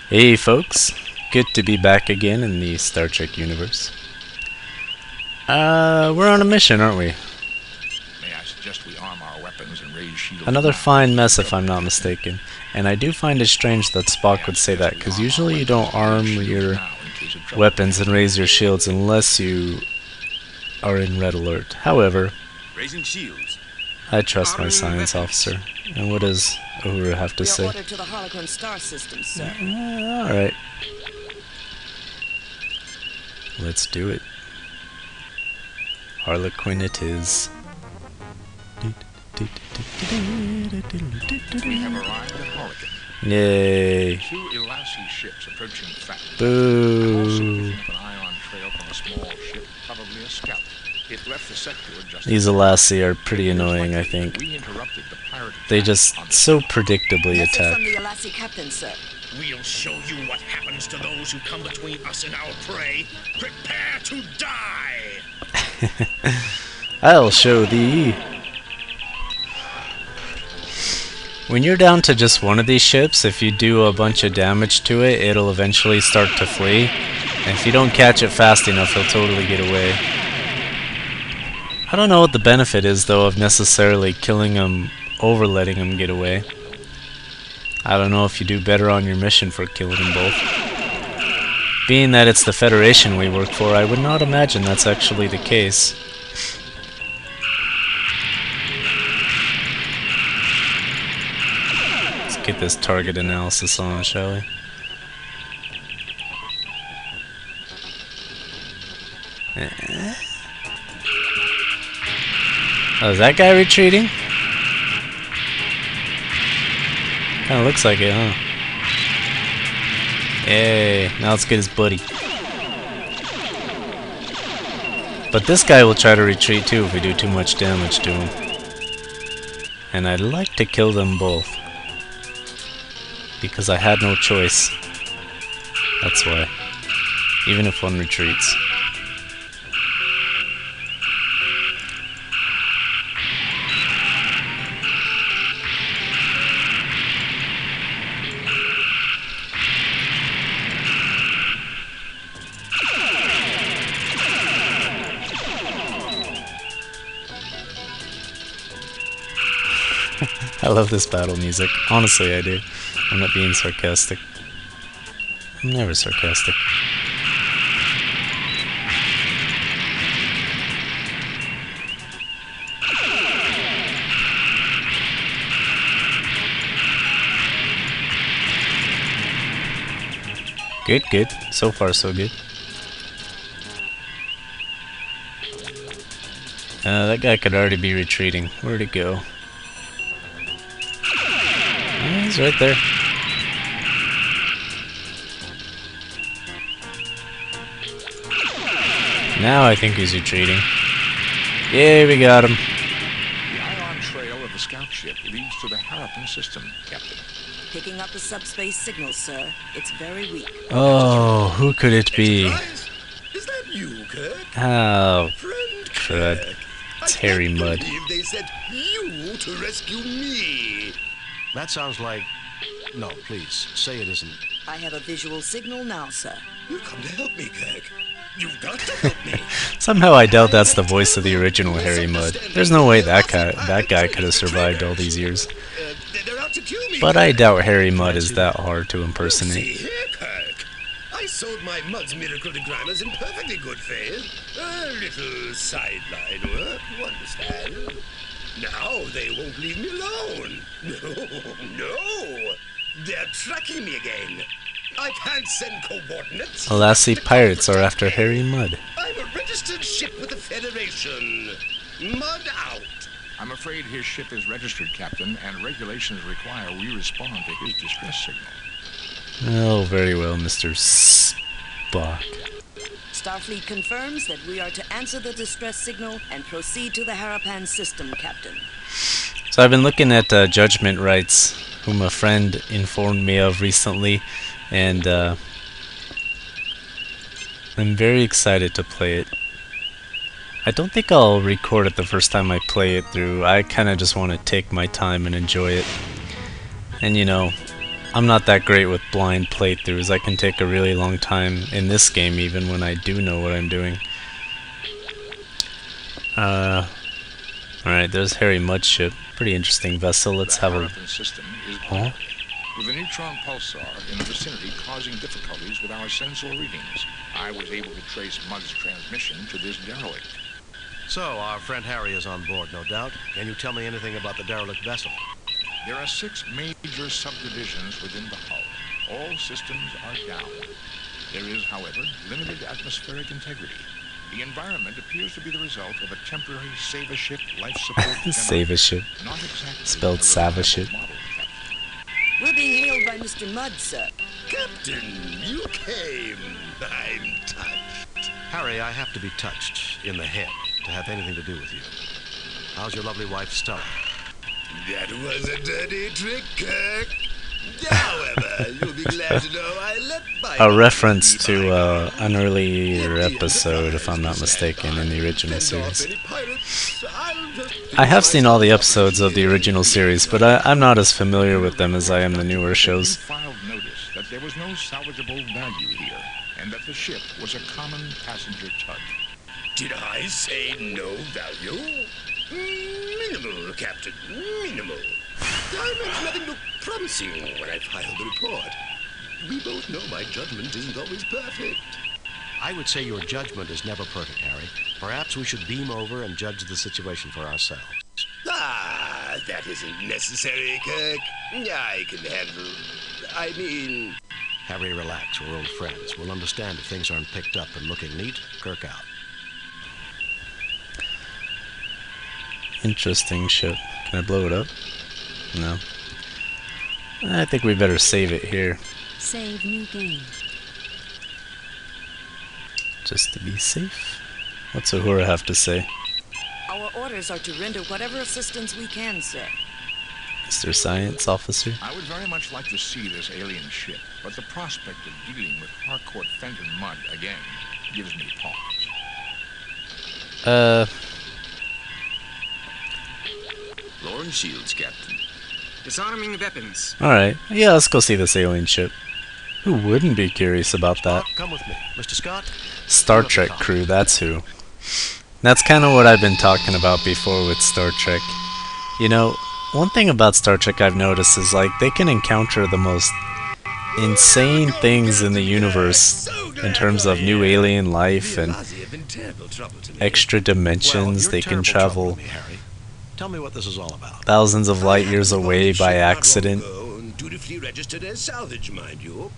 Hey folks, good to be back again in the Star Trek universe. We're on a mission, aren't we? May I suggest we arm our weapons and raise shields Another now? fine mess if I'm not mistaken. And I do find it strange that Spock would say that, because usually you don't arm your weapons and raise your shields unless you are in red alert. However, Raising shields. I trust my science officer. And what does Uhura have to We are say? ordered to the Holocron star system, sir. Alright. Let's do it. Harlequin it is. We have arrived at Harlequin. Yay. Two Elassie ships approaching fast. Boo. Also picking up an ion trail from a small ship, probably a scout. It left the sector just These Elassie are pretty annoying, I think. We interrupted the pirate They attack just on the so predictably Message attack. from the Elassie captain, sir. We'll show you what happens to those who come between us and our prey. Prepare to die! I'll show thee. When you're down to just one of these ships, if you do a bunch of damage to it, it'll eventually start to flee. And if you don't catch it fast enough, he'll totally get away. I don't know what the benefit is, though, of necessarily killing him over letting him get away. I don't know if you do better on your mission for killing them both. Being that it's the Federation we work for, I would not imagine that's actually the case. Let's get this target analysis on, shall we? Oh, is that guy retreating? Kinda looks like it, huh? Yay, now let's get his buddy. But this guy will try to retreat too if we do too much damage to him. And I'd like to kill them both. Because I had no choice. That's why. Even if one retreats. I love this battle music. Honestly, I do. I'm not being sarcastic. I'm never sarcastic. Good, good. So far, so good. That guy could already be retreating. Where'd he go? Oh, he's right there. Now I think he's retreating. Yeah, we got him. The ion trail of the scout ship leads to the Harappan system, Captain. Picking up the subspace signal, sir. It's very weak. Oh, who could it be? Enterprise? Is that you, Kirk? Oh, Friend crud. Kirk. It's I Harry can't Mudd. believe they sent you to rescue me. That sounds like... No, please, say it isn't. I have a visual signal now, sir. You've come to help me, Kirk. You've got to help me. Somehow I doubt that's the voice of the original Harry Mudd. There's no way that guy could have survived all these years. They're out to kill me. But I doubt Harry Mudd is See that hard to impersonate. here, Kirk. I sold my Mudd's miracle digrammars in perfectly good faith. A little sideline work, you understand? Now they won't leave me alone. No. They're tracking me again. I can't send coordinates. Elassie pirates are after Harry Mudd. I'm a registered ship with the Federation. Mud out. I'm afraid his ship is registered, Captain, and regulations require we respond to his distress signal. Oh, very well, Mr. Spock. Starfleet confirms that we are to answer the distress signal and proceed to the Harappan system, Captain. So I've been looking at Judgment Rights, whom a friend informed me of recently, and I'm very excited to play it. I don't think I'll record it the first time I play it through. I kind of just want to take my time and enjoy it. And you know, I'm not that great with blind playthroughs. I can take a really long time in this game even when I do know what I'm doing. Alright, there's Harry Mudd's ship. Pretty interesting vessel. Let's have a... Harapan system is Huh? binary, with a neutron pulsar in the vicinity causing difficulties with our sensor readings. I was able to trace Mudd's transmission to this derelict. So, our friend Harry is on board, no doubt. Can you tell me anything about the derelict vessel? There are 6 major subdivisions within the hull. All systems are down. There is, however, limited atmospheric integrity. The environment appears to be the result of a temporary Save-A-Ship life support Save-A-Ship. not exactly Spelled a Save-A-Ship. reliable model, Captain. We're being hailed by Mr. Mudd, sir. Captain, you came. I'm touched. Harry, I have to be touched in the head to have anything to do with you. How's your lovely wife, Stella? That was a dirty trick, Kirk. However, you'll be glad to know I let A reference to an earlier episode, if I'm not mistaken, in the original series. I have seen all the episodes of the original series, but I'm not as familiar with them as I am the newer shows. Filed notice that there was no salvageable value here, and that the ship was a common passenger tug. Did I say no value? Minimal, Captain, minimal. I meant nothing looked promising when I filed the report. We both know my judgment isn't always perfect. I would say your judgment is never perfect, Harry. Perhaps we should beam over and judge the situation for ourselves. Ah, that isn't necessary, Kirk. I can handle... I mean... Harry, relax. We're old friends. We'll understand if things aren't picked up and looking neat. Kirk out. Interesting ship. Can I blow it up? No. I think we better save it here, Save new game. just to be safe. What's Uhura have to say? Our orders are to render whatever assistance we can, sir. Mr. Science Officer? I would very much like to see this alien ship, but the prospect of dealing with Harcourt Fenton Mudd again gives me pause. Lawrence Shields, Captain. Disarming weapons. Alright. Yeah, let's go see this alien ship. Who wouldn't be curious about that? Spock, come with me. Mr. Scott? Star Trek crew, that's who. That's kind of what I've been talking about before with Star Trek. You know, one thing about Star Trek I've noticed is like they can encounter the most insane things in the universe in terms of new alien life and extra dimensions. Well, They you're can terrible trouble travel with me, Harry. Tell me what this is all about. thousands of light years away by accident. Dutifully registered as salvage, mind you.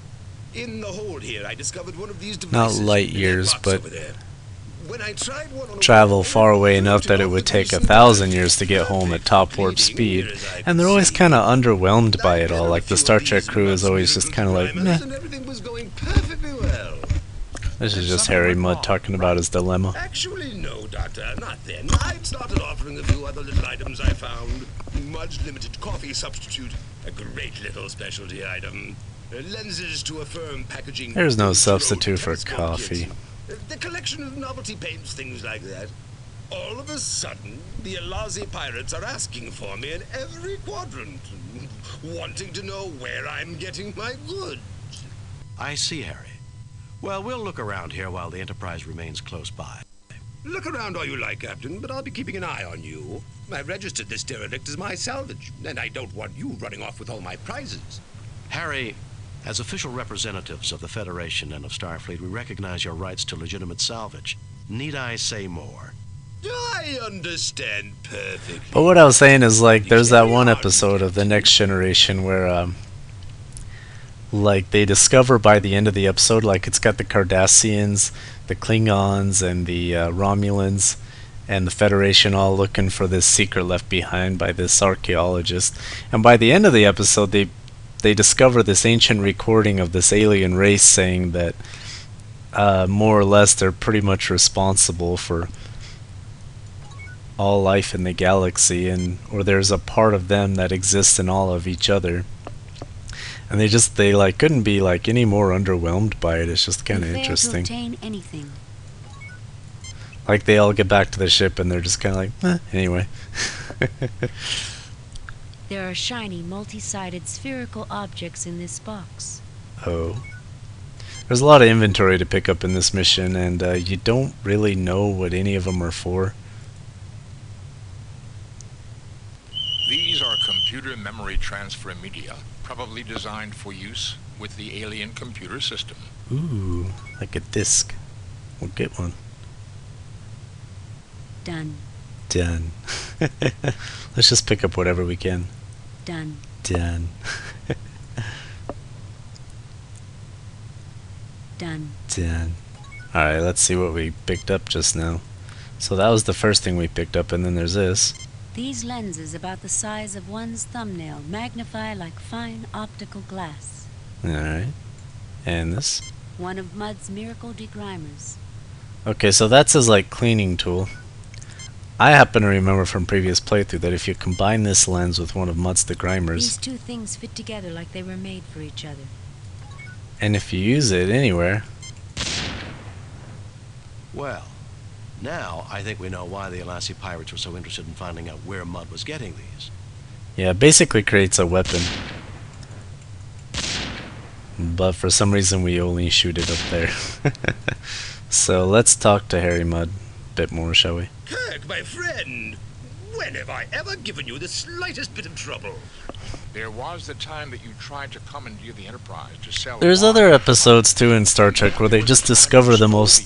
In the hold here, I discovered one of these Not devices. light in that years, box but over there. When I tried one on a travel wall, far away it enough that it proved would to take be 1,000 years to get home at top warp bleeding speed, near as I and they're could always see. kind of underwhelmed by it all. I'd Like the been Star a few Trek of crew these is always just kind of like, primers, meh. and everything was going perfectly well. This is just Harry Mudd talking about his dilemma. Actually, no, Doctor, not then. I'd started offering a few other little items I found. Mudd's limited coffee substitute, a great little specialty item. Lenses to affirm packaging. There's no Road substitute for telescope coffee. kits. The collection of novelty paints, things like that. All of a sudden, the Alazi pirates are asking for me in every quadrant, wanting to know where I'm getting my goods. I see, Harry. Well, we'll look around here while the Enterprise remains close by. Look around all you like, Captain, but I'll be keeping an eye on you. I registered this derelict as my salvage, and I don't want you running off with all my prizes. Harry, as official representatives of the Federation and of Starfleet, we recognize your rights to legitimate salvage. Need I say more? I understand perfectly. But what I was saying is like, there's that one episode of The Next Generation where like they discover by the end of the episode, like it's got the Cardassians, the Klingons, and the Romulans, and the Federation all looking for this secret left behind by this archaeologist. And by the end of the episode, they discover this ancient recording of this alien race saying that more or less they're pretty much responsible for all life in the galaxy, and or there's a part of them that exists in all of each other. And they like couldn't be like any more underwhelmed by it. It's just kind of You fail to interesting. obtain anything. Like they all get back to the ship and they're just kind of like, anyway. There are shiny, multi-sided spherical objects in this box. Oh. There's a lot of inventory to pick up in this mission, and you don't really know what any of them are for. These are computer memory transfer media, probably designed for use with the alien computer system. Ooh, like a disc. We'll get one. Done. Done. Let's just pick up whatever we can. Done. Done. Done. Done. Alright, let's see what we picked up just now. So that was the first thing we picked up, and then there's this. These lenses, about the size of one's thumbnail, magnify like fine optical glass. Alright. And this. One of Mudd's miracle degrimers. Okay, so that's his, like, cleaning tool. I happen to remember from previous playthrough that if you combine this lens with one of Mudd's degrimers, These two things fit together like they were made for each other. and if you use it anywhere, Well, now I think we know why the Alassi pirates were so interested in finding out where Mudd was getting these. yeah, it basically creates a weapon. But for some reason we only shoot it up there. So let's talk to Harry Mudd a bit more, shall we? Kirk, my friend, when have I ever given you the slightest bit of trouble? There was the time that you tried to commandeer the Enterprise to sell. There's wine. other episodes too in Star Trek where they just discover the most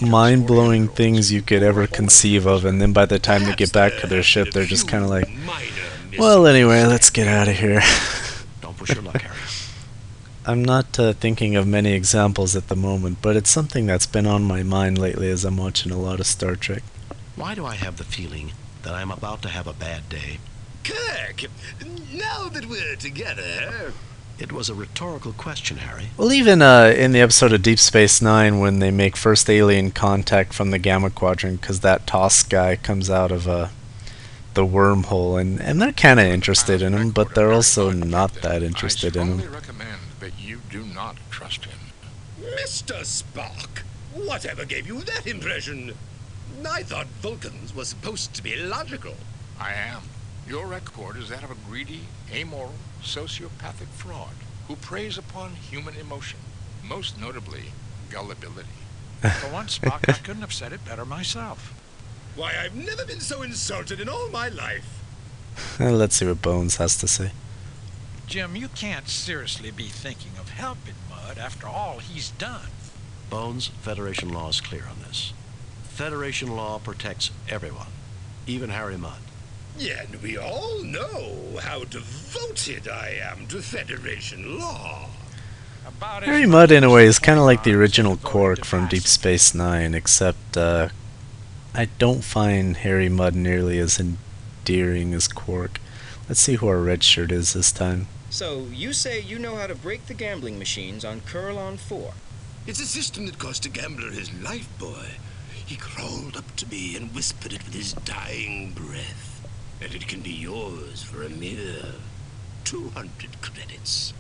mind-blowing things you could ever conceive of, and then by the time they get back to their ship, they're just kind of like, well, anyway, let's get out of here. Don't push your luck, Harry. I'm not thinking of many examples at the moment, but it's something that's been on my mind lately as I'm watching a lot of Star Trek. Why do I have the feeling that I'm about to have a bad day? Kirk, now that we're together... It was a rhetorical question, Harry. Well, even in the episode of Deep Space Nine, when they make first alien contact from the Gamma Quadrant, because that Toss guy comes out of the wormhole, and they're kind of interested in him, but they're also not that interested in I him. strongly recommend that you do not trust him. Mr. Spock, whatever gave you that impression? I thought Vulcans were supposed to be logical. I am. Your record is that of a greedy, amoral, sociopathic fraud who preys upon human emotion, most notably gullibility. For once, Spock, I couldn't have said it better myself. Why, I've never been so insulted in all my life. Let's see what Bones has to say. Jim, you can't seriously be thinking of helping Mudd after all he's done. Bones, Federation law is clear on this. Federation law protects everyone, even Harry Mudd. Yeah, and we all know how devoted I am to Federation law. About Harry as Mudd, in a much way, as is kind of like the 25 original voted Quark to from pass Deep it. Space Nine, except I don't find Harry Mudd nearly as endearing as Quark. Let's see who our red shirt is this time. So, you say you know how to break the gambling machines on Kurlon 4. It's a system that cost a gambler his life, boy. He crawled up to me and whispered it with his dying breath. And it can be yours for a mere 200 credits.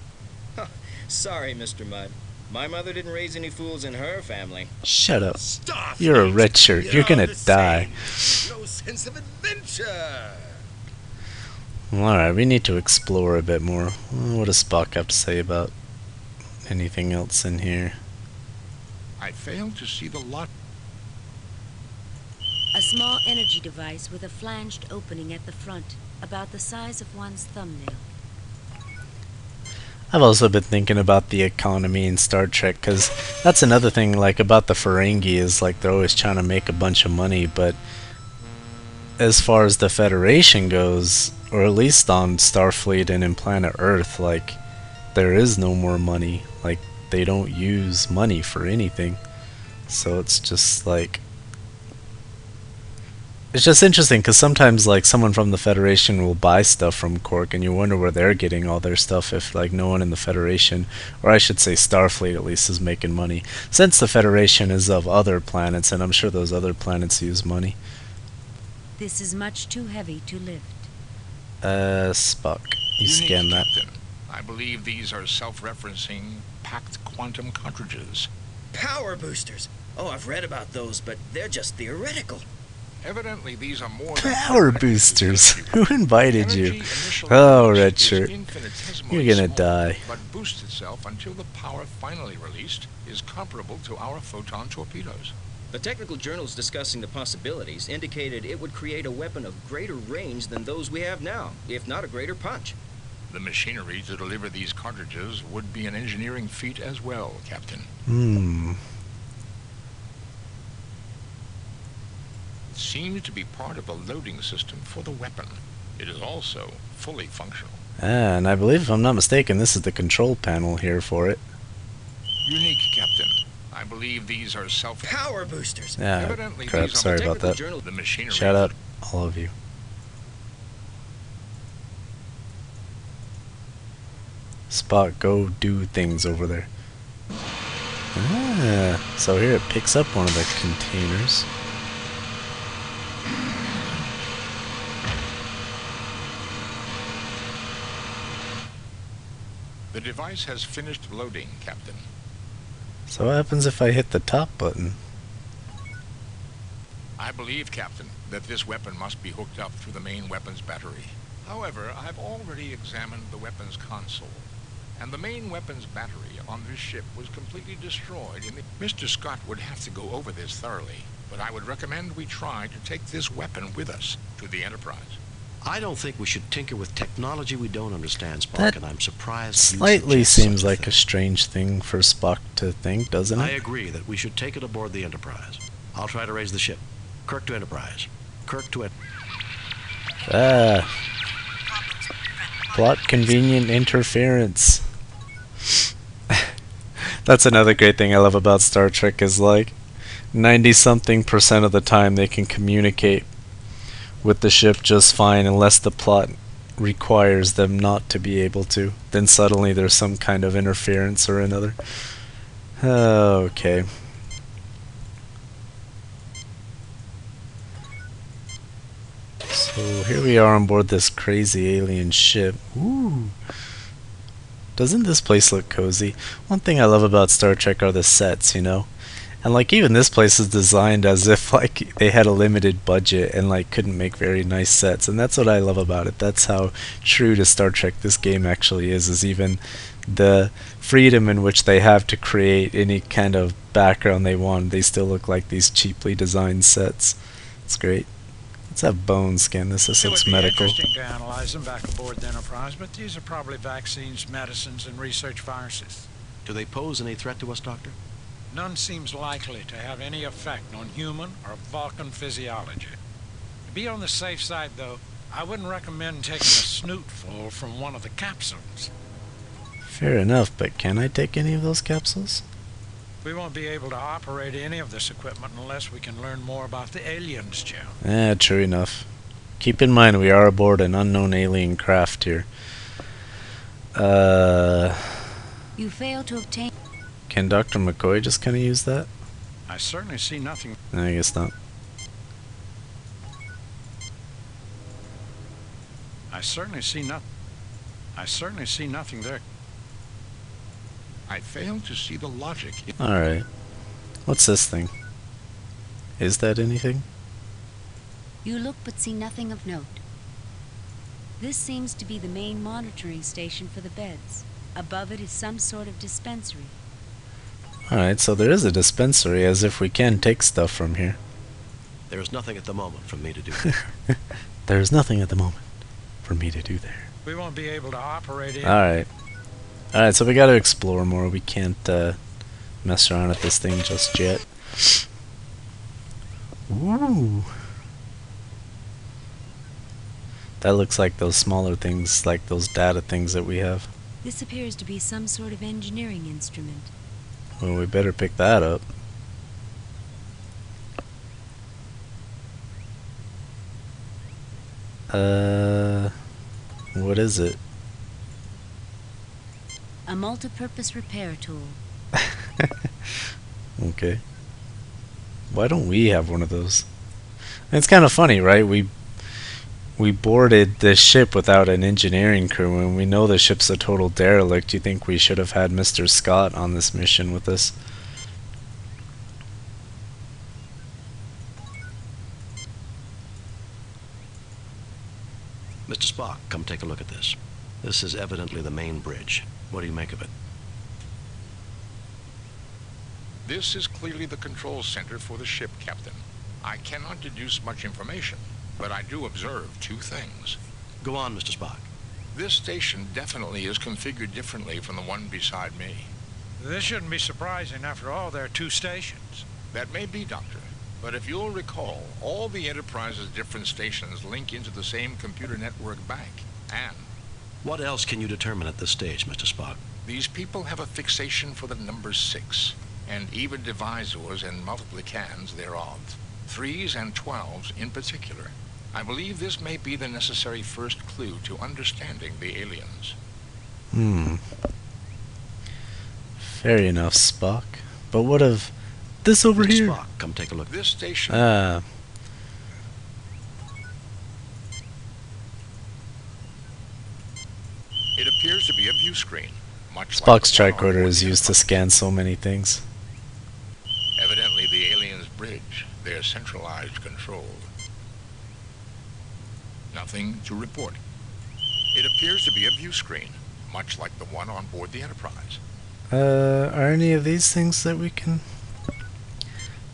Sorry, Mr. Mudd. My mother didn't raise any fools in her family. Shut up. Starfleet, You're a red shirt. You're gonna the die. same. No sense of adventure. Alright, we need to explore a bit more. What does Spock have to say about anything else in here? I fail to see the logic. A small energy device with a flanged opening at the front, about the size of one's thumbnail. I've also been thinking about the economy in Star Trek, because that's another thing, like, about the Ferengi, is, like, they're always trying to make a bunch of money, but as far as the Federation goes, or at least on Starfleet and in Planet Earth, like, there is no more money. Like, they don't use money for anything. So it's just, like... It's just interesting, because sometimes, like, someone from the Federation will buy stuff from Quark, and you wonder where they're getting all their stuff if, like, no one in the Federation, or I should say Starfleet at least, is making money. Since the Federation is of other planets, and I'm sure those other planets use money. This is much too heavy to lift. Spock. You Unique, scan that. Captain. I believe these are self-referencing packed quantum cartridges. Power boosters! Oh, I've read about those, but they're just theoretical. Evidently, these are more than Power boosters. Who invited Energy you? initially Oh, released red is shirt. infinitesimally You're gonna small, die. But boosts itself until the power finally released is comparable to our photon torpedoes. The technical journals discussing the possibilities indicated it would create a weapon of greater range than those we have now, if not a greater punch. The machinery to deliver these cartridges would be an engineering feat as well, Captain. It seems to be part of the loading system for the weapon. It is also fully functional. And I believe, if I'm not mistaken, this is the control panel here for it. Unique, Captain. I believe these are Power boosters! Yeah, Evidently, crap, these are sorry about Technical that. journal. the machinery. Shout out, all of you. Spot, go do things over there. Ah, so here it picks up one of the containers. The device has finished loading, Captain. So what happens if I hit the top button? I believe, Captain, that this weapon must be hooked up through the main weapons battery. However, I've already examined the weapons console, and the main weapons battery on this ship was completely destroyed in the... Mr. Scott would have to go over this thoroughly, but I would recommend we try to take this weapon with us to the Enterprise. I don't think we should tinker with technology we don't understand, Spock, That and I'm surprised you Slightly suggest seems such like a thing. strange thing for Spock to think, doesn't I it? agree that we should take it aboard the Enterprise. I'll try to raise the ship. Kirk to Enterprise. Kirk to Ah. Plot convenient interference. That's another great thing I love about Star Trek is like 90-something% of the time they can communicate with the ship just fine unless the plot requires them not to be able to. Then suddenly there's some kind of interference or another. Okay. So here we are on board this crazy alien ship. Ooh. Doesn't this place look cozy? One thing I love about Star Trek are the sets, you know? And like even this place is designed as if like they had a limited budget and like couldn't make very nice sets, and that's what I love about it. That's how true to Star Trek this game actually is even the freedom in which they have to create any kind of background they want. They still look like these cheaply designed sets. It's great. Let's have Bones scan this. This It looks would be medical. interesting to analyze them back aboard the Enterprise, but these are probably vaccines, medicines, and research viruses. Do they pose any threat to us, Doctor? None seems likely to have any effect on human or Vulcan physiology. To be on the safe side, though, I wouldn't recommend taking a snootful from one of the capsules. Fair enough, but can I take any of those capsules? We won't be able to operate any of this equipment unless we can learn more about the aliens, Jim. True enough. Keep in mind we are aboard an unknown alien craft here. You fail to obtain. Can Dr. McCoy just kind of use that? I certainly see nothing. I guess not. I certainly see nothing there. I fail to see the logic in... Alright. What's this thing? Is that anything? You look but see nothing of note. This seems to be the main monitoring station for the beds. Above it is some sort of dispensary. Alright, so there is a dispensary, as if we can take stuff from here. There is nothing at the moment for me to do. There is nothing at the moment for me to do there. We won't be able to operate any. Alright. Alright, so we gotta explore more. We can't mess around with this thing just yet. Ooh. That looks like those smaller things, like those data things that we have. This appears to be some sort of engineering instrument. Well, we better pick that up. What is it? A multi-purpose repair tool. Okay. Why don't we have one of those? It's kind of funny, right? We boarded this ship without an engineering crew, and we know the ship's a total derelict. You think we should have had Mr. Scott on this mission with us? come take a look at this. This is evidently the main bridge. What do you make of it? This is clearly the control center for the ship, Captain. I cannot deduce much information, but I do observe two things. Go on, Mr. Spock. This station definitely is configured differently from the one beside me. This shouldn't be surprising. After all, there are two stations. That may be, Doctor. But if you'll recall, all the Enterprise's different stations link into the same computer network bank. And What else can you determine at this stage, Mr. Spock? these people have a fixation for the number 6, and even divisors and multiplicans thereof. 3s and 12s in particular. I believe this may be the necessary first clue to understanding the aliens. Fair enough, Spock. But what of this over Mr. here? Spock, come take a look. This station... It appears to be a view screen, much like Spock's the one on tricorder board is the used to Enterprise. scan so many things. Evidently the aliens' bridge, their centralized control. Nothing to report. It appears to be a view screen, much like the one on board the Enterprise. Are any of these things that we can...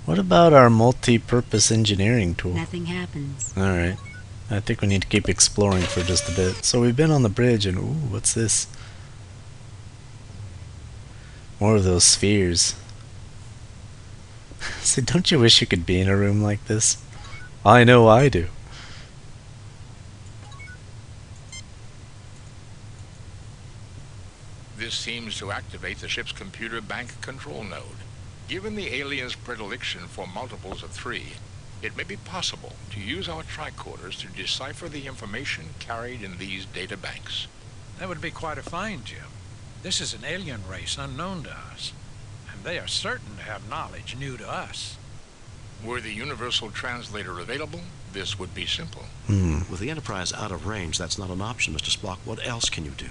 What about our multi-purpose engineering tool? Nothing happens. Alright. I think we need to keep exploring for just a bit. So we've been on the bridge and... Ooh, what's this? More of those spheres. So don't you wish you could be in a room like this? I know I do. This seems to activate the ship's computer bank control node. Given the aliens' predilection for multiples of 3, it may be possible to use our tricorders to decipher the information carried in these data banks. That would be quite a find, Jim. This is an alien race unknown to us, and they are certain to have knowledge new to us. Were the Universal Translator available, this would be simple. With the Enterprise out of range, that's not an option, Mr. Spock. What else can you do?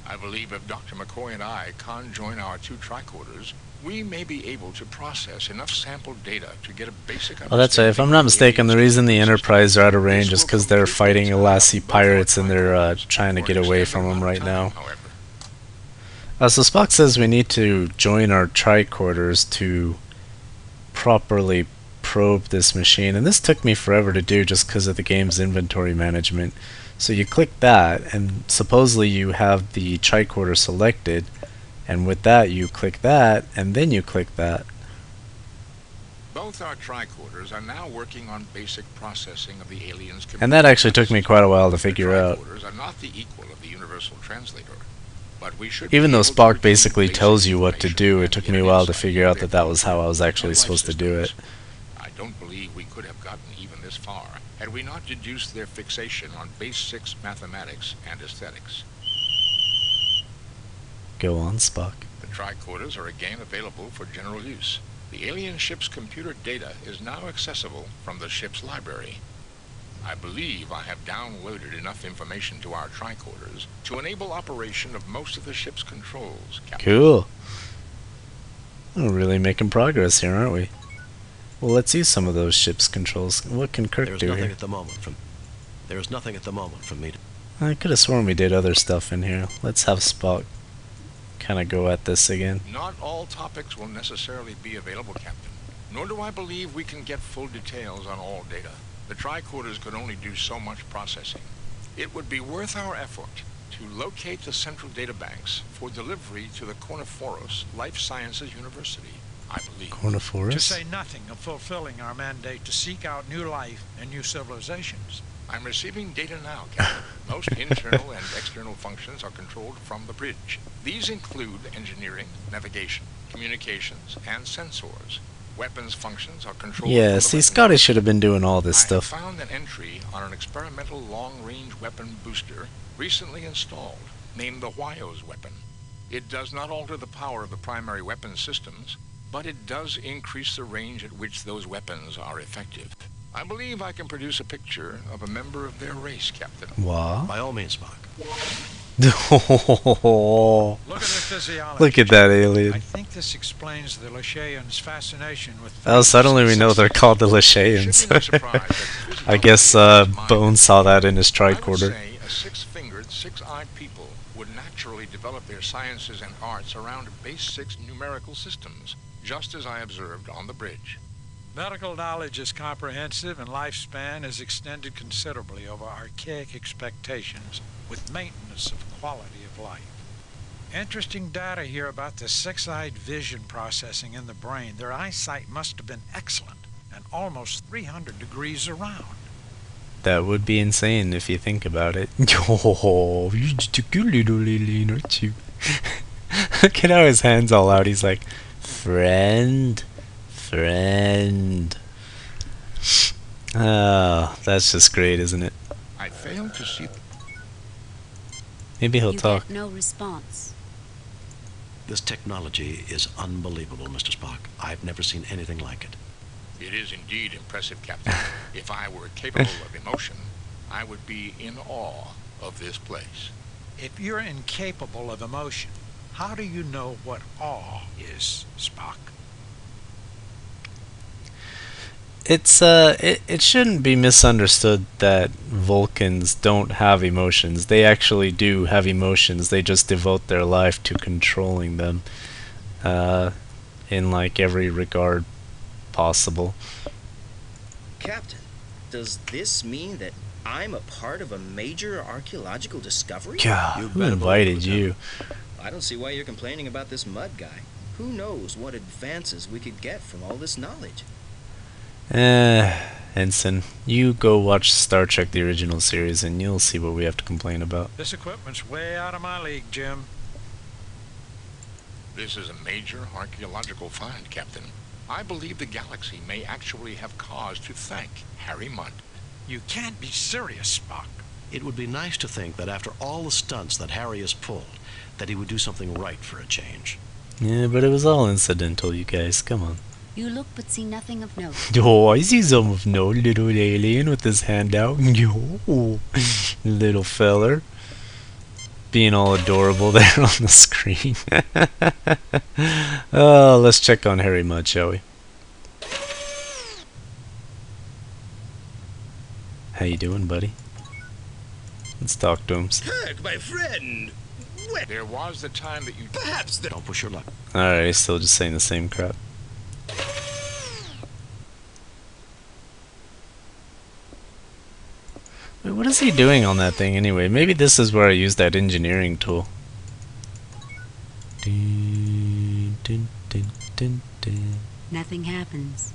I believe if Dr. McCoy and I conjoin our two tricorders, we may be able to process enough sample data to get a basic Oh, that's right. If I'm not mistaken, the reason the Enterprise are out of range is This will because they're completely fighting tell Alassi both our pirates and they're tricorders trying to for get an away extended from them amount right of now. time, however. So Spock says we need to join our tricorders to properly probe this machine, and this took me forever to do just because of the game's inventory management. So you click that, and supposedly you have the tricorder selected, and with that you click that, and then you click that. Both our tricorders are now working on basic processing of the aliens' And that actually took me quite a while to figure the out. tricorders are not the equal of the Universal Translator, but we should Even be though able to Spock retrieve basically basic tells you what to information do, it and took get me a an while to insight figure out into that their that was how I was actually life supposed to do it. systems. I don't believe we could have gotten even this far had we not deduced their fixation on base 6 mathematics and aesthetics. Go on, Spock. The tricorders are again available for general use. The alien ship's computer data is now accessible from the ship's library. I believe I have downloaded enough information to our tricorders to enable operation of most of the ship's controls, Captain. Cool. We're really making progress here, aren't we? Well, let's use some of those ship's controls. What can Kirk There's do nothing here? at the moment from... There's nothing at the moment from me to... I could have sworn we did other stuff in here. Let's have Spock kind of go at this again. Not all topics will necessarily be available, Captain. Nor do I believe we can get full details on all data. The tricorders could only do so much processing. It would be worth our effort to locate the central data banks for delivery to the Corniforos Life Sciences University, I believe. To Corniforus? say nothing of fulfilling our mandate to seek out new life and new civilizations. I'm receiving data now, Captain. Most internal and external functions are controlled from the bridge. These include engineering, navigation, communications, and sensors. Weapons functions are controlled from Yeah, the see, weapons Scotty should have been doing all this I stuff. have found an entry on an experimental long-range weapon booster recently installed, named the Wyos weapon. It does not alter the power of the primary weapon systems, but it does increase the range at which those weapons are effective. I believe I can produce a picture of a member of their race, Captain. What? By all means, Spock. Look Look at their physiology. at that I alien. think this explains the Lashaeans' fascination with... Oh, suddenly we know they're called the You Lashaeans. should be no surprise that the I guess physiology of this Bone mind saw that in his I would tricorder. say a six-fingered, six-eyed people would naturally develop their sciences and arts around base 6 numerical systems, just as I observed on the bridge. Medical knowledge is comprehensive and lifespan is extended considerably over archaic expectations with maintenance of quality of life. Interesting data here about the six-eyed vision processing in the brain. Their eyesight must have been excellent and almost 300 degrees around. That would be insane if you think about it. Oh, you just a good little alien, aren't you? Look at how his hand's all out. He's like, friend. Oh, that's just great, isn't it? I failed to see... Maybe he'll talk. Get no response. This technology is unbelievable, Mr. Spock. I've never seen anything like it. It is indeed impressive, Captain. If I were capable of emotion, I would be in awe of this place. If you're incapable of emotion, how do you know what awe is, Spock? It shouldn't be misunderstood that Vulcans don't have emotions. They actually do have emotions. They just devote their life to controlling them, in like every regard possible. Captain, does this mean that I'm a part of a major archaeological discovery? God, You who better invited believe it, you? I don't see why you're complaining about this mud guy. Who knows what advances we could get from all this knowledge? Ensign, you go watch Star Trek the original series and you'll see what we have to complain about. This equipment's way out of my league, Jim. This is a major archaeological find, Captain. I believe the galaxy may actually have cause to thank Harry Mudd. You can't be serious, Spock. It would be nice to think that after all the stunts that Harry has pulled, that he would do something right for a change. Yeah, but it was all incidental, you guys. Come on. You look but see nothing of note. Oh, I see some of no little alien with his hand out. Yo, little feller. Being all adorable there on the screen. Oh, let's check on Harry Mudd, shall we? How you doing, buddy? Let's talk to him. Kirk, my friend. Well, There was the time that you... perhaps the... Don't push your luck. Alright, he's still just saying the same crap. Wait, what is he doing on that thing anyway? Maybe this is where I use that engineering tool. Dun, dun, dun, dun, dun. Nothing happens.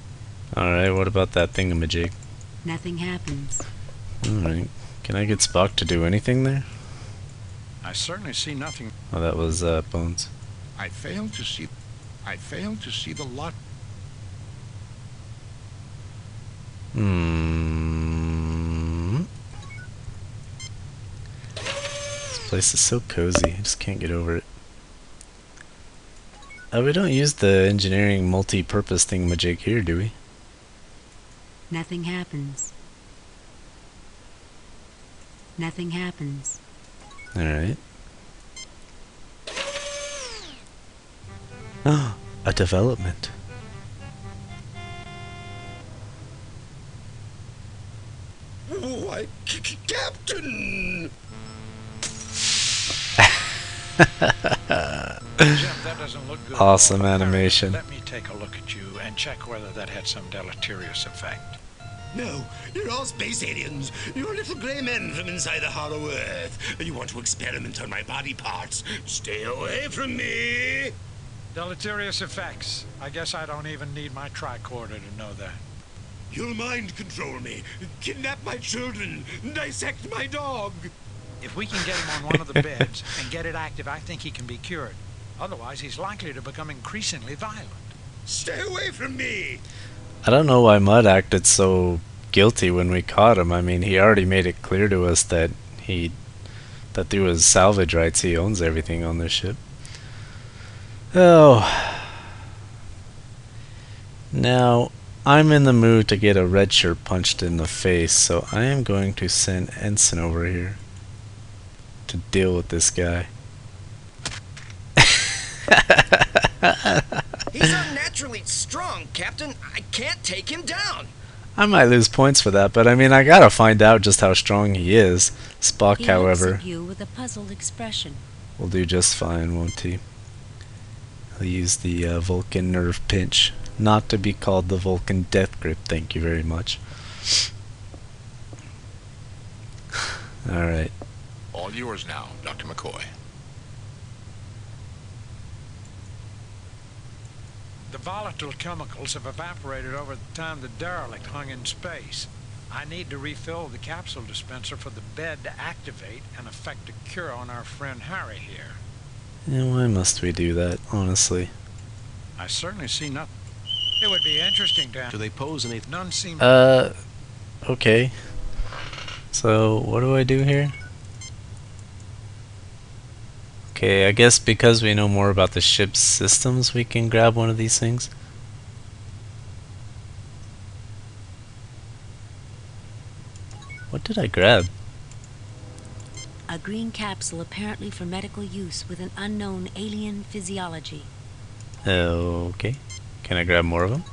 Alright, what about that thingamajig? Nothing happens. Alright, can I get Spock to do anything there? I certainly see nothing. Oh, that was Bones. I failed to see the lot. This place is so cozy, I just can't get over it. We don't use the engineering multi-purpose thingamajig here, do we? Nothing happens. Nothing happens. Alright. Oh, a development. Why, Captain! Jim, that doesn't look good. Awesome Well, animation. Let me take a look at you and check whether that had some deleterious effect. No, you're all space aliens. You're little gray men from inside the hollow earth. You want to experiment on my body parts. Stay away from me. Deleterious effects. I guess I don't even need my tricorder to know that. You'll mind control me, kidnap my children, dissect my dog. If we can get him on one of the beds and get it active, I think he can be cured. Otherwise, he's likely to become increasingly violent. Stay away from me. I don't know why Mudd acted so guilty when we caught him. I mean, he already made it clear to us that through his salvage rights he owns everything on this ship. Oh. Now, I'm in the mood to get a red shirt punched in the face, so I am going to send Ensign over here to deal with this guy. He's unnaturally strong, Captain. I can't take him down. I might lose points for that, but I mean, I gotta find out just how strong he is. Spock, He however, looks at you with a puzzled expression. will do just fine, won't he? He'll use the Vulcan nerve pinch. Not to be called the Vulcan death grip, thank you very much. Alright. All yours now, Dr. McCoy. The volatile chemicals have evaporated over the time the derelict hung in space. I need to refill the capsule dispenser for the bed to activate and effect a cure on our friend Harry here. And why must we do that, honestly? I certainly see nothing. It would be interesting to Do they pose any... None seem... Okay. So, what do I do here? Okay, I guess because we know more about the ship's systems, we can grab one of these things. What did I grab? A green capsule apparently for medical use with an unknown alien physiology. Okay. Can I grab more of them?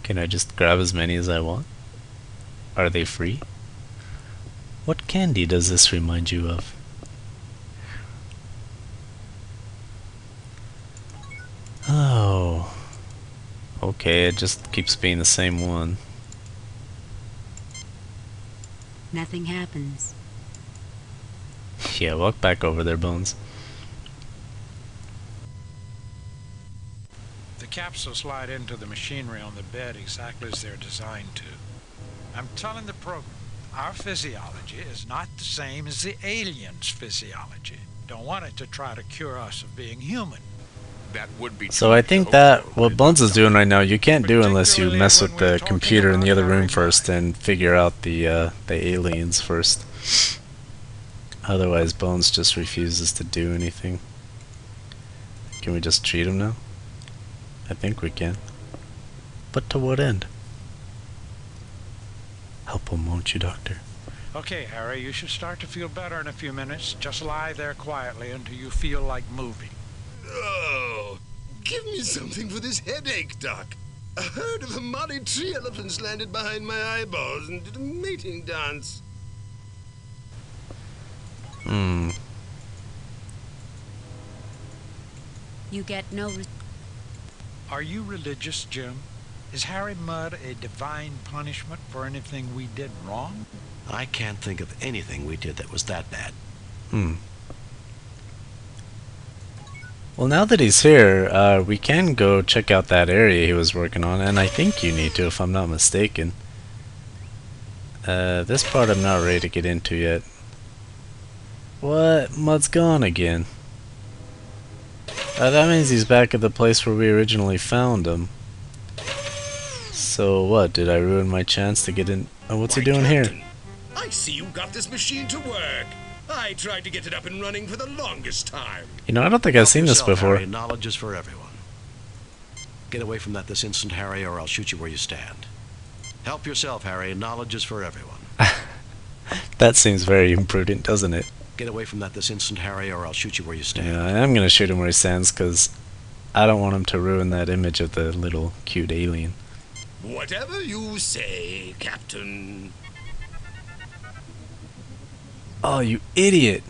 Can I just grab as many as I want? Are they free? What candy does this remind you of? Oh. Okay, it just keeps being the same one. Nothing happens. Yeah, walk back over there, Bones. The capsules slide into the machinery on the bed exactly as they're designed to. I'm telling the program, our physiology is not the same as the aliens' physiology. Don't want it to try to cure us of being human. That would be So I think that what Bones is doing right now, you can't do unless you mess with the computer in the other room first and figure out the aliens first. Otherwise, Bones just refuses to do anything. Can we just treat him now? I think we can. But to what end? Help him, won't you, Doctor? Okay, Harry, you should start to feel better in a few minutes. Just lie there quietly until you feel like moving. Oh, give me something for this headache, Doc. A herd of Amari tree elephants landed behind my eyeballs and did a mating dance. You get no... Are you religious, Jim? Is Harry Mudd a divine punishment for anything we did wrong? I can't think of anything we did that was that bad. Well, now that he's here, we can go check out that area he was working on, and I think you need to, if I'm not mistaken. This part I'm not ready to get into yet. What? Mudd's gone again. That means he's back at the place where we originally found him. So what? Did I ruin my chance to get in? Oh, what's he doing Captain, here? I see you got this machine to work. I tried to get it up and running for the longest time. You know, I don't think I've seen this Yourself, before. Harry. Knowledge is for everyone. Get away from that this instant, Harry, or I'll shoot you where you stand. Help yourself, Harry. Knowledge is for everyone. That seems very imprudent, doesn't it? Get away from that this instant, Harry, or I'll shoot you where you stand. Yeah, I am gonna shoot him where he stands, because I don't want him to ruin that image of the little cute alien. Whatever you say, Captain. Oh, you idiot!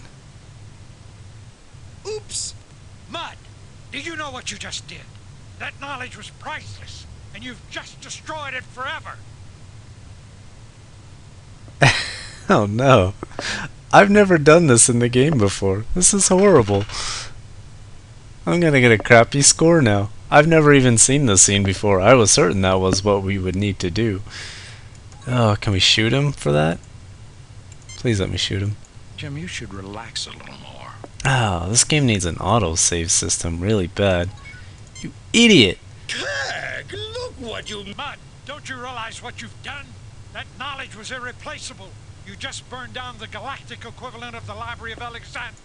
Oops. Mudd, do you know what you just did? That knowledge was priceless, and you've just destroyed it forever. Oh no. I've never done this in the game before. This is horrible. I'm gonna get a crappy score now. I've never even seen this scene before. I was certain that was what we would need to do. Oh, can we shoot him for that? Please let me shoot him. Jim, you should relax a little more. Oh, this game needs an autosave system really bad. You idiot! Kirk, look what you... Mudd, don't you realize what you've done? That knowledge was irreplaceable. You just burned down the galactic equivalent of the Library of Alexandria.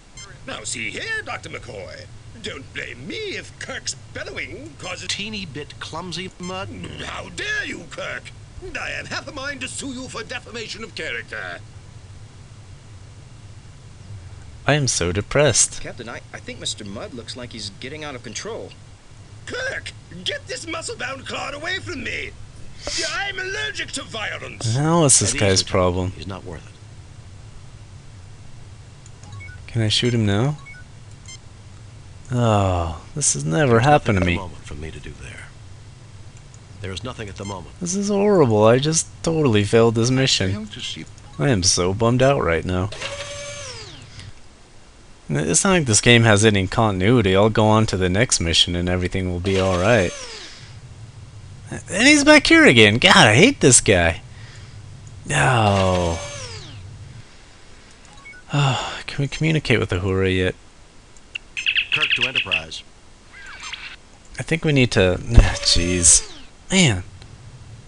Now see here, Dr. McCoy. Don't blame me if Kirk's bellowing causes... Teeny bit clumsy, Mudd. How dare you, Kirk? I have half a mind to sue you for defamation of character. I am so depressed. Captain, I think Mr. Mudd looks like he's getting out of control. Kirk, get this muscle-bound clod away from me. I'm allergic to violence. Now what's this At guy's ease, Lieutenant. problem? He's not worth it. Can I shoot him now? Oh, this has never happened to Nothing at me. the moment for me to do there. There is nothing at the moment. This is horrible. I just totally failed this mission. Fail to see I am so bummed out right now. It's not like this game has any continuity. I'll go on to the next mission and everything will be alright. And he's back here again. God, I hate this guy. No. Oh, can we communicate with Uhura yet? Kirk to Enterprise. I think we need to... Jeez. Man.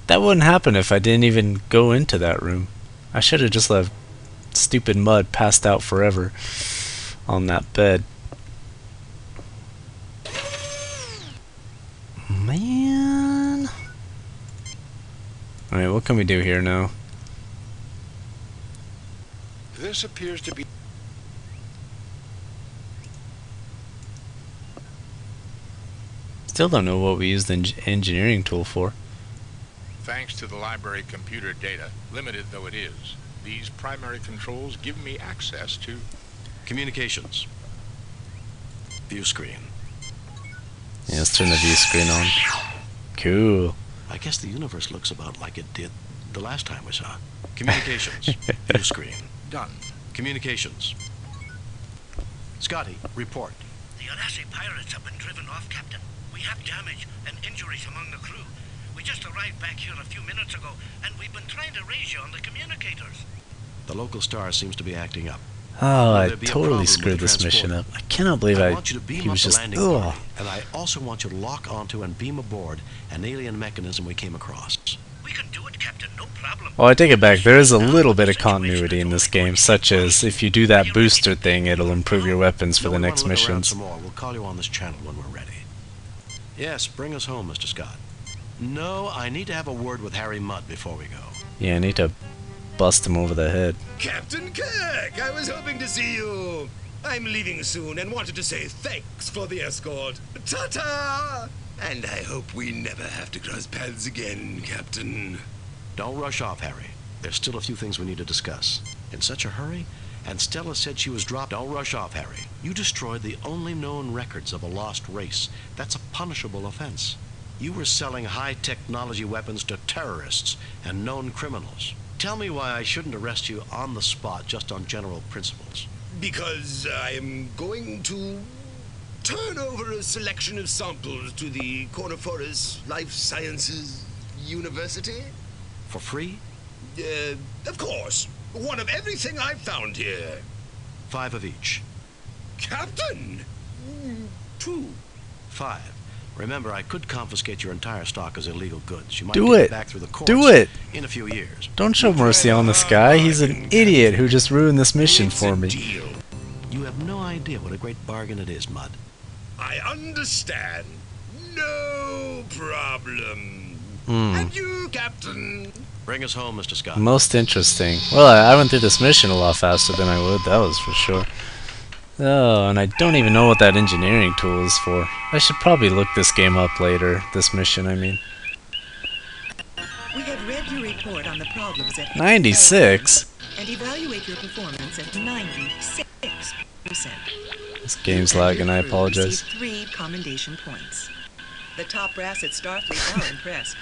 That wouldn't happen if I didn't even go into that room. I should have just left stupid Mud passed out forever on that bed. Man. Alright, what can we do here now? This appears to be... Still don't know what we used the engineering tool for. Thanks to the library computer data, limited though it is, these primary controls give me access to... Communications. View screen. Yeah, let's turn the view screen on. Cool. I guess the universe looks about like it did the last time we saw it. Communications. View screen. Done. Communications. Scotty, report. The Onasi pirates have been driven off, Captain. We have damage and injuries among the crew. We just arrived back here a few minutes ago, and we've been trying to raise you on the communicators. The local star seems to be acting up. Oh, I There'd be a totally problem screwed with the this mission transporter. up. I cannot believe I I want you to beam he up was the just landing ugh. party, and I also want you to lock onto and beam aboard an alien mechanism we came across. We can do it, Captain, no problem. Well, I take it back. There is a little bit of continuity in this game, such as if you do that booster thing, it'll improve your weapons for No, the we next wanna look around missions. some more. We'll call you on this channel when we're ready. Yes, bring us home, Mr. Scott. No, I need to have a word with Harry Mudd before we go. Yeah, I need to bust him over the head. Captain Kirk, I was hoping to see you. I'm leaving soon and wanted to say thanks for the escort. Ta-ta! And I hope we never have to cross paths again, Captain. Don't rush off, Harry. There's still a few things we need to discuss. In such a hurry? And Stella said she was dropped. Don't rush off, Harry. You destroyed the only known records of a lost race. That's a punishable offense. You were selling high-technology weapons to terrorists and known criminals. Tell me why I shouldn't arrest you on the spot just on general principles. Because I am going to turn over a selection of samples to the Corniforus Life Sciences University. For free? Of course. One of everything I've found here. 5 of each. Captain! 2. 5. Remember, I could confiscate your entire stock as illegal goods. You might Do get it. back through the courts Do it. in a few years. Don't show mercy on this guy. He's an idiot who just ruined this mission It's for a me. deal. You have no idea what a great bargain it is, Mudd. I understand. No problem. Hmm. And you, Captain? Bring us home, Mr. Scott. Most interesting. Well, I went through this mission a lot faster than I would, that was for sure. Oh, and I don't even know what that engineering tool is for. I should probably look this game up later. This mission, I mean. We have read your report on the problems at 96? and evaluate your performance at 96%. This game's lagging, I apologize. Receive 3 commendation points. The top brass at Starfleet are impressed.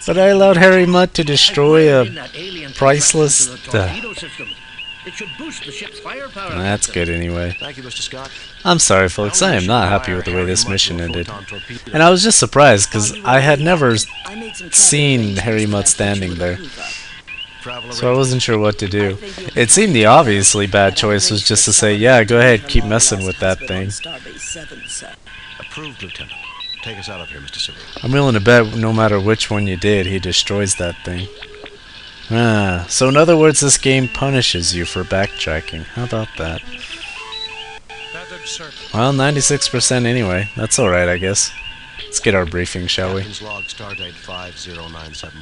But I allowed Harry Mudd to destroy a priceless... It should boost the ship's firepower. That's good anyway. Thank you, Mr. Scott. I'm sorry, folks. I am not happy with the way this mission ended. And I was just surprised, because I had never seen Harry Mudd standing there. So I wasn't sure what to do. It seemed the obviously bad choice was just to say, yeah, go ahead, keep messing with that thing. Approved, Lieutenant. Take us out of here, Mr. Seward. I'm willing to bet no matter which one you did, he destroys that thing. Ah, so in other words, this game punishes you for backtracking. How about that? Feathered serpent. Well, 96% anyway. That's alright, I guess. Let's get our briefing, shall we? Captain's log, stardate 5097.3.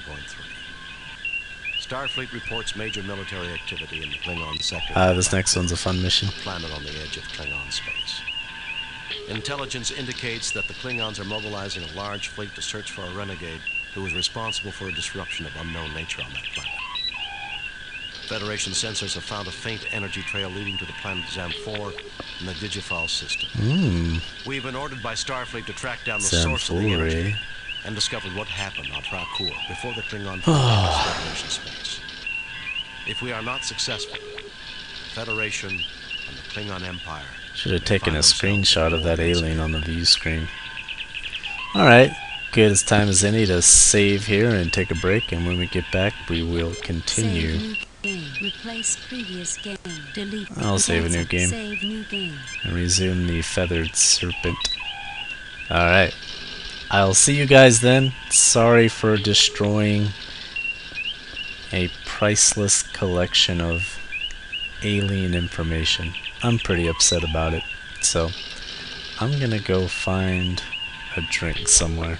Starfleet reports major military activity in the Klingon sector. This next one's a fun mission. Planet on the edge of Klingon space. Intelligence indicates that the Klingons are mobilizing a large fleet to search for a renegade who is responsible for a disruption of unknown nature on that planet. Federation sensors have found a faint energy trail leading to the planet Zam-4 in the Digifal system. We've been ordered by Starfleet to track down the source of the energy and discover what happened on Trakur before the Klingon entered Federation space. If we are not successful, Federation and the Klingon Empire should have taken a screenshot of that alien on the view screen. Alright, good as time as any to save here and take a break, and when we get back we will continue. Save new game. Replace previous game. Delete. I'll save a new game. Save new game. And resume the Feathered Serpent. Alright. I'll see you guys then. Sorry for destroying a priceless collection of alien information. I'm pretty upset about it. So, I'm gonna go find a drink somewhere.